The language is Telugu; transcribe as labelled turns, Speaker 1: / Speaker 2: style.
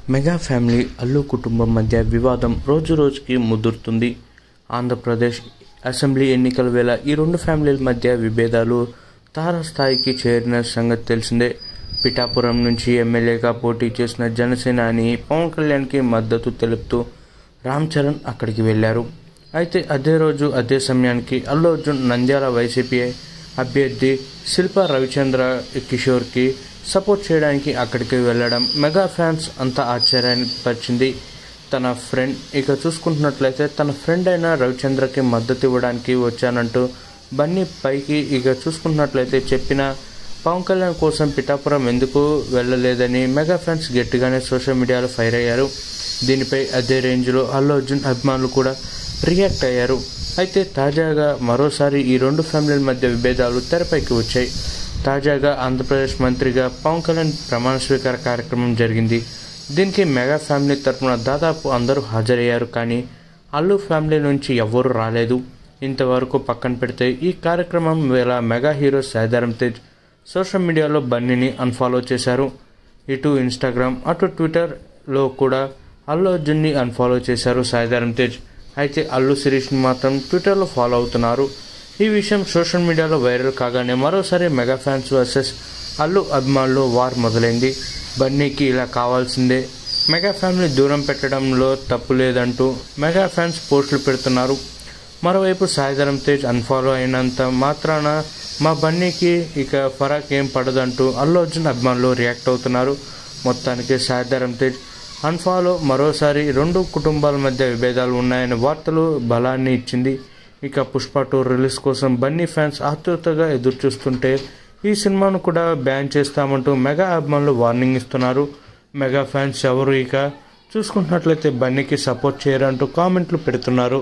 Speaker 1: మెగా ఫ్యామిలీ అల్లు కుటుంబం మధ్య వివాదం రోజు రోజుకి ముదురుతుంది. ఆంధ్రప్రదేశ్ అసెంబ్లీ ఎన్నికల వేళ ఈ రెండు ఫ్యామిలీల మధ్య విభేదాలు తారస్థాయికి చేరిన సంగతి తెలిసిందే. పిఠాపురం నుంచి ఎమ్మెల్యేగా పోటీ చేసిన జనసేనాని పవన్ కళ్యాణ్కి మద్దతు తెలుపుతూ రామ్ చరణ్ అక్కడికి వెళ్లారు. అయితే అదే రోజు అదే సమయానికి అల్లు అర్జున్ నంద్యాల వైసీపీ అభ్యర్థి శిల్పా రవిచంద్ర కిషోర్కి సపోర్ట్ చేయడానికి అక్కడికి వెళ్ళడం మెగా ఫ్యాన్స్ అంతా ఆశ్చర్యాన్ని పరిచింది. తన ఫ్రెండ్ చూసుకుంటున్నట్లయితే తన ఫ్రెండ్ అయిన రవిచంద్రకి మద్దతు ఇవ్వడానికి వచ్చానంటూ బన్నీ పైకి చూసుకుంటున్నట్లయితే చెప్పిన పవన్ కళ్యాణ్ కోసం పిఠాపురం ఎందుకు వెళ్ళలేదని మెగా ఫ్యాన్స్ గట్టిగానే సోషల్ మీడియాలో ఫైర్ అయ్యారు. దీనిపై అదే రేంజ్లో అల్లు అర్జున్ అభిమానులు కూడా రియాక్ట్ అయ్యారు. అయితే తాజాగా మరోసారి ఈ రెండు ఫ్యామిలీల మధ్య విభేదాలు తెరపైకి వచ్చాయి. తాజాగా ఆంధ్రప్రదేశ్ మంత్రిగా పవన్ కళ్యాణ్ ప్రమాణ స్వీకార కార్యక్రమం జరిగింది. దీనికి మెగా ఫ్యామిలీ తరఫున దాదాపు అందరూ హాజరయ్యారు. కానీ అల్లు ఫ్యామిలీ నుంచి ఎవ్వరూ రాలేదు. ఇంతవరకు పక్కన పెడితే ఈ కార్యక్రమం వేళ mega hero Sai Dharam Tej social మీడియాలో బన్నీని అన్ఫాలో చేశారు. ఇటు ఇన్స్టాగ్రామ్ అటు ట్విట్టర్లో కూడా అల్లు అర్జున్ని అన్ఫాలో చేశారు సాయిధరమ్ తేజ్. అయితే అల్లు శిరీష్ని మాత్రం ట్విట్టర్లో ఫాలో అవుతున్నారు. ఈ విషయం సోషల్ మీడియాలో వైరల్ కాగానే మరోసారి మెగా ఫ్యాన్స్ వర్సెస్ అల్లు అభిమానులు వార్ మొదలైంది. బన్నీకి ఇలా కావాల్సిందే, మెగా ఫ్యామిలీ దూరం పెట్టడంలో తప్పు లేదంటూ మెగా ఫ్యాన్స్ పోస్టులు పెడుతున్నారు. మరోవైపు సాయిధరమ్ తేజ్ అన్ఫాలో అయినంత మాత్రాన మా బన్నీకి ఫరాక్ ఏం పడదంటూ అల్లు అర్జున్ అభిమానులు రియాక్ట్ అవుతున్నారు. మొత్తానికి సాయిధరమ్ తేజ్ అన్ఫాలో మరోసారి రెండు కుటుంబాల మధ్య విభేదాలు ఉన్నాయనే వార్తలు బలాన్ని ఇచ్చింది. పుష్ప 2 రిలీజ్ కోసం బన్నీ ఫ్యాన్స్ ఆతృతగా ఎదురుచూస్తుంటే ఈ సినిమాను కూడా బ్యాన్ చేస్తామంటూ మెగా అభిమానులు వార్నింగ్ ఇస్తున్నారు. మెగా ఫ్యాన్స్ ఎవరు చూసుకుంటున్నట్లయితే బన్నీకి సపోర్ట్ చేయరంటూ కామెంట్లు పెడుతున్నారు.